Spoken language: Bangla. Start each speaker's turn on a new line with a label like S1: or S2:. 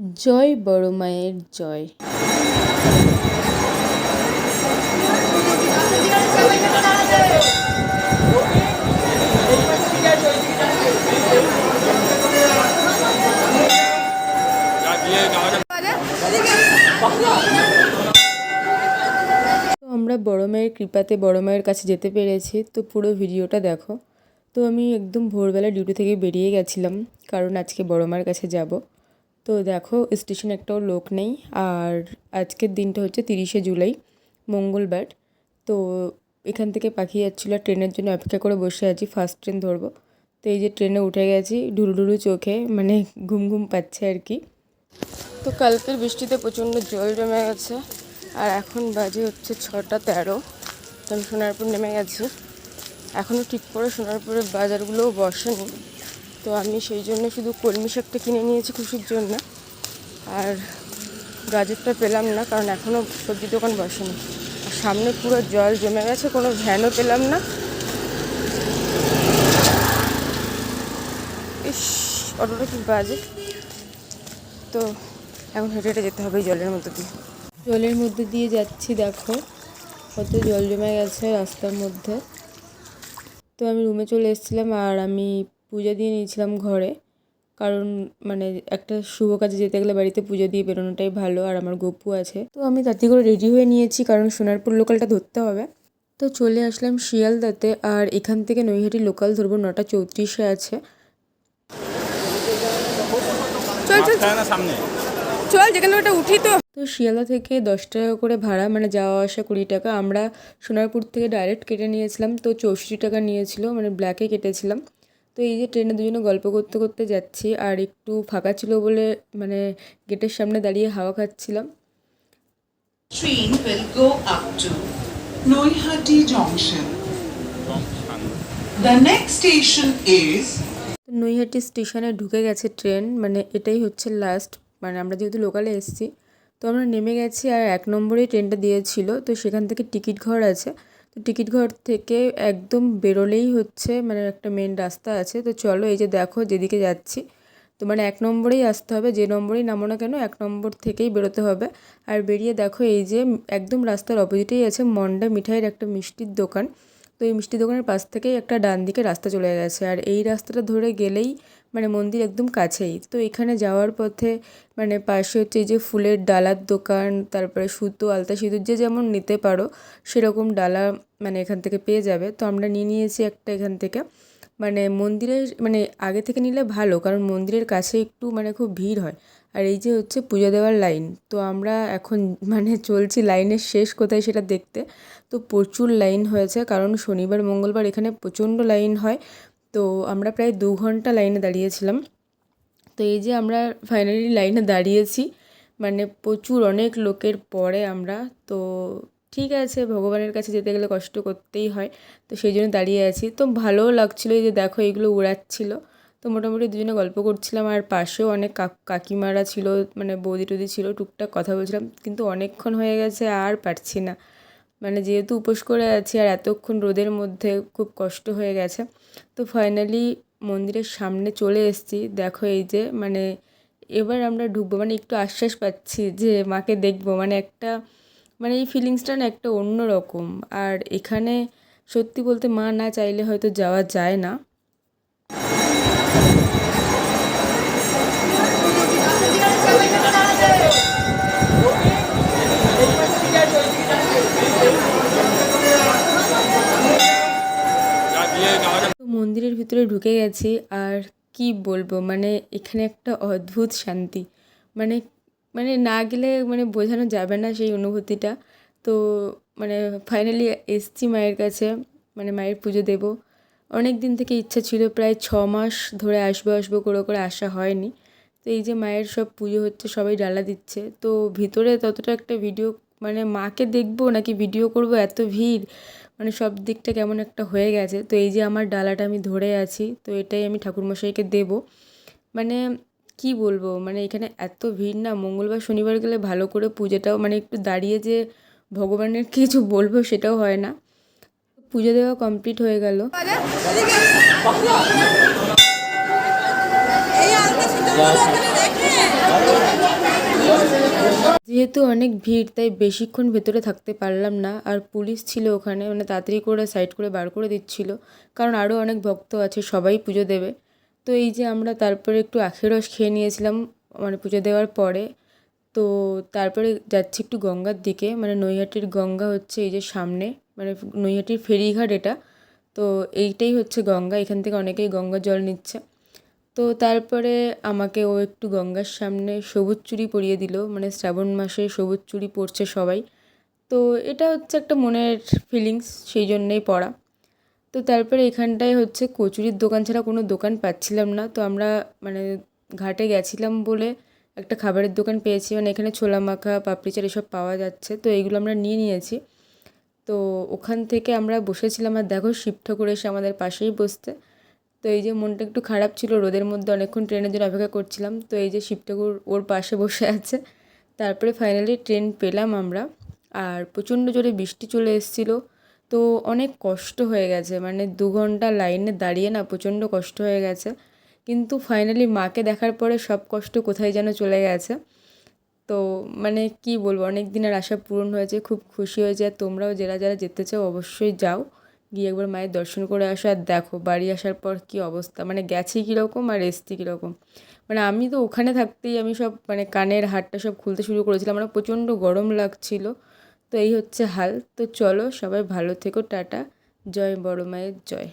S1: জয় বড় মায়ের জয়। তো আমরা বড় মায়ের কৃপাতে বড় মায়ের কাছে যেতে পেরেছি। তো পুরো ভিডিওটা দেখো। তো আমি একদম ভোরবেলা ডিউটি থেকে বেরিয়ে গেছিলাম, কারণ আজকে বড় মায়ের কাছে যাব। তো দেখো স্টেশনে একটাও লোক নেই। আর আজকের দিনটা হচ্ছে 30শে জুলাই, মঙ্গলবার। তো এখান থেকে পাখি যাচ্ছিলো, ট্রেনের জন্য অপেক্ষা করে বসে আছি, ফার্স্ট ট্রেন ধরবো। তো এই যে ট্রেনে উঠে গেছি, ঢুলুঢুলু চোখে, মানে ঘুম ঘুম পাচ্ছে আর কি। তো কালকের বৃষ্টিতে প্রচণ্ড জল জমে গেছে। আর এখন বাজে হচ্ছে 6:13। তো আমি সোনারপুর নেমে গেছি। এখনও ঠিক করে সোনারপুরের বাজারগুলোও বসেনি। তো আমি সেই জন্য শুধু কলমি শাকটা কিনে নিয়েছি খুশির জন্য। আর গাজরটা পেলাম না, কারণ এখনও সবজি দোকান বসেনি। আর সামনে পুরো জল জমে গেছে, কোনো ভ্যানও পেলাম না। ইস, অটোটা কি বাজে। তো এখন হেঁটে হেঁটে যেতে হবে এই জলের মধ্যে দিয়ে। জলের মধ্যে দিয়ে যাচ্ছি, দেখো কত জল জমে গেছে রাস্তার মধ্যে। তো আমি রুমে চলে এসেছিলাম, আর আমি পূজা দিয়ে নিয়েছিলাম ঘরে, কারণ মানে একটা শুভ কাজে যেতে গেলে বাড়িতে পুজো দিয়ে বেরোনোটাই ভালো। আর আমার গপু আছে, তো আমি তাড়াতাড়ি করে রেডি হয়ে নিয়েছি, কারণ সোনারপুর লোকালটা ধরতে হবে। তো চলে আসলাম শিয়ালদাতে, আর এখান থেকে নৈহাটি লোকাল ধরবো, 9:34 আছে। চল চল চল, যেখানে ওটা উঠি। তো শিয়ালদা থেকে 10 টাকা করে ভাড়া, মানে যাওয়া আসা 20 টাকা। আমরা সোনারপুর থেকে ডাইরেক্ট কেটে নিয়েছিলাম, তো 64 টাকা নিয়েছিল, মানে ব্ল্যাকে কেটেছিলাম। তো এই যে ট্রেনে দুজনে গল্প করতে করতে যাচ্ছি, আর একটু ফাঁকা ছিল বলে মানে গেটের সামনে দাঁড়িয়ে হাওয়া খাচ্ছিলাম।
S2: Train will go up to Noihati Junction. The next station is
S1: Naihati স্টেশনে ঢুকে গেছে ট্রেন, মানে এটাই হচ্ছে লাস্ট। মানে আমরা যেহেতু লোকালে এসেছি, তো আমরা নেমে গেছি। আর 1 নম্বরেই ট্রেনটা দিয়েছিল, তো সেখান থেকে টিকিট ঘর আছে। তো টিকিট ঘর থেকে একদম বেরোলেই হচ্ছে মানে একটা মেন রাস্তা আছে। তো চলো, এই যে দেখো যেদিকে যাচ্ছি, তো মানে 1 নম্বরেই আসতে হবে, যে নম্বরেই নামো না কেন 1 নম্বর থেকেই বেরোতে হবে। আর বেরিয়ে দেখো এই যে একদম রাস্তার অপোজিটেই আছে মন্ডা মিঠাইয়ের একটা মিষ্টির দোকান। তো এই মিষ্টি দোকানের পাশ থেকেই একটা ডান দিকে রাস্তা চলে গেছে, আর এই রাস্তাটা ধরে গেলেই মানে মন্দির একদম কাছেই। তো এখানে যাওয়ার পথে মানে পাশে হচ্ছে এই যে ফুলের ডালার দোকান, তারপরে সুতো, আলতা সিঁদুর, যে যেমন নিতে পারো সেরকম ডালা মানে এখান থেকে পেয়ে যাবে। তো আমরা নিয়ে নিয়েছি একটা এখান থেকে। মানে মন্দিরের মানে আগে থেকে নিলে ভালো, কারণ মন্দিরের কাছে একটু মানে খুব ভিড় হয়। আর এই যে হচ্ছে পূজা দেওয়ার লাইন, তো আমরা এখন মানে চলছি লাইনের শেষ কোথায় সেটা দেখতে। তো প্রচুর লাইন হয়েছে, কারণ শনিবার মঙ্গলবার এখানে প্রচণ্ড লাইন হয়। তো আমরা প্রায় 2 ঘন্টা লাইনে দাঁড়িয়েছিলাম। তো এই যে আমরা ফাইনালি লাইনে দাঁড়িয়েছি, মানে প্রচুর অনেক লোকের পরে আমরা। তো ঠিক আছে, ভগবানের কাছে যেতে গেলে কষ্ট করতেই হয়, তো সেই জন্য দাঁড়িয়ে আছি। তো ভালোও লাগছিলো, এই যে দেখো এইগুলো উড়াচ্ছিলো। তো মোটামুটি দুজনে গল্প করছিলাম, আর পাশেও অনেক কাকিমারা ছিল, মানে বৌদি টৌদি ছিল, টুকটাক কথা বলছিলাম। কিন্তু অনেকক্ষণ হয়ে গেছে, আর পারছি না, মানে যেহেতু উপোস করে আছি আর এতক্ষণ রোদের মধ্যে খুব কষ্ট হয়ে গেছে। তো ফাইনালি মন্দিরের সামনে চলে এসেছি, দেখো এই যে মানে এবার আমরা ঢুকবো, মানে একটু আশ্বাস পাচ্ছি যে মাকে দেখবো, মানে একটা মানে এই ফিলিংসটা না একটা অন্য রকম। আর এখানে সত্যি বলতে মা না চাইলে হয়তো যাওয়া যায় না। তো মন্দিরের ভিতরে ঢুকে গেছি, আর কি বলবো, মানে এখানে একটা অদ্ভুত শান্তি, মানে মানে না গেলে মানে বোঝানো যাবে না সেই অনুভূতিটা। তো মানে ফাইনালি এসছি মায়ের কাছে, মানে মায়ের পুজো দেব। অনেক দিন থেকে ইচ্ছা ছিল, প্রায় 6 মাস ধরে আসবো আসবো করে করে আসা হয়নি। তো এই যে মায়ের সব পুজো হচ্ছে, সবাই ডালা দিচ্ছে। তো ভিতরে ততটা একটা ভিডিও, মানে মাকে দেখবো নাকি ভিডিও করব, এত ভিড়, মানে সব দিকটা কেমন একটা হয়ে গেছে। তো এই যে আমার ডালাটা আমি ধরে আছি, তো এটাই আমি ঠাকুরমশাইকে দেব। মানে কি বলবো, মানে এখানে এত ভিড় না, মঙ্গলবার শনিবার গেলে ভালো করে পুজোটাও মানে একটু দাঁড়িয়ে যে ভগবানের কিছু বলবো সেটাও হয় না। পুজো দেওয়া কমপ্লিট হয়ে গেল। যেহেতু অনেক ভিড় তাই বেশিক্ষণ ভেতরে থাকতে পারলাম না, আর পুলিশ ছিল ওখানে, মানে তাড়াতাড়ি করে সাইড করে বার করে দিচ্ছিল, কারণ আরও অনেক ভক্ত আছে, সবাই পুজো দেবে। তো এই যে আমরা তারপরে একটু আখের রস খেয়ে নিয়েছিলাম মানে পুজো দেওয়ার পরে। তো তারপরে যাচ্ছি একটু গঙ্গার দিকে, মানে নৈহাটির গঙ্গা হচ্ছে এই যে সামনে, মানে নৈহাটির ফেরিঘাট এটা। তো এইটাই হচ্ছে গঙ্গা, এখান থেকে অনেকেই গঙ্গার জল নিচ্ছে। তো তারপরে আমাকে ও একটু গঙ্গার সামনে সবুজ চুড়ি পরিয়ে দিল, মানে শ্রাবণ মাসে সবুজ চুড়ি পরছে সবাই। তো এটা হচ্ছে একটা মনের ফিলিংস, সেই জন্যেই পরা। তো তারপরে এখানটায় হচ্ছে কচুরির দোকান ছাড়া কোনো দোকান পাচ্ছিলাম না, তো আমরা মানে ঘাটে গেছিলাম বলে একটা খাবারের দোকান পেয়েছি, মানে এখানে ছোলা মাখা পাপড়ি চাট এসব পাওয়া যাচ্ছে, তো এইগুলো আমরা নিয়ে নিয়েছি। তো ওখান থেকে আমরা বসেছিলাম, আর দেখো শিব ঠাকুর এসে আমাদের পাশেই বসতে। তো এই যে মনটা একটু খারাপ ছিল, রোদের মধ্যে অনেকক্ষণ ট্রেনের জন্য অপেক্ষা করছিলাম, তো এই যে শিব ঠাকুর ওর পাশে বসে আছে। তারপরে ফাইনালি ট্রেন পেলাম আমরা। আর প্রচণ্ড জোরে বৃষ্টি চলে এসেছিলো, তো অনেক কষ্ট হয়ে গেছে, মানে 2 ঘন্টা লাইনে দাঁড়িয়ে না প্রচণ্ড কষ্ট হয়ে গেছে। কিন্তু ফাইনালি মাকে দেখার পরে সব কষ্ট কোথায় যেন চলে গেছে। তো মানে কি বলবো, অনেক দিনের আশা পূরণ হয়েছে, খুব খুশি হয়েছে। আর তোমরাও যারা যারা যেতে চাও অবশ্যই যাও, গিয়ে একবার মায়ের দর্শন করে আসো। আর দেখো বাড়ি আসার পর কী অবস্থা, মানে গেছি কীরকম আর এসছি কীরকম। মানে আমি তো ওখানে থাকতেই আমি সব মানে কানের হারটা সব খুলতে শুরু করেছিলাম, আমার প্রচণ্ড গরম লাগছিল। তো এই হচ্ছে হাল। তো চলো সবাই ভালো থেকো, টাটা, জয় বড় মায়ের জয়।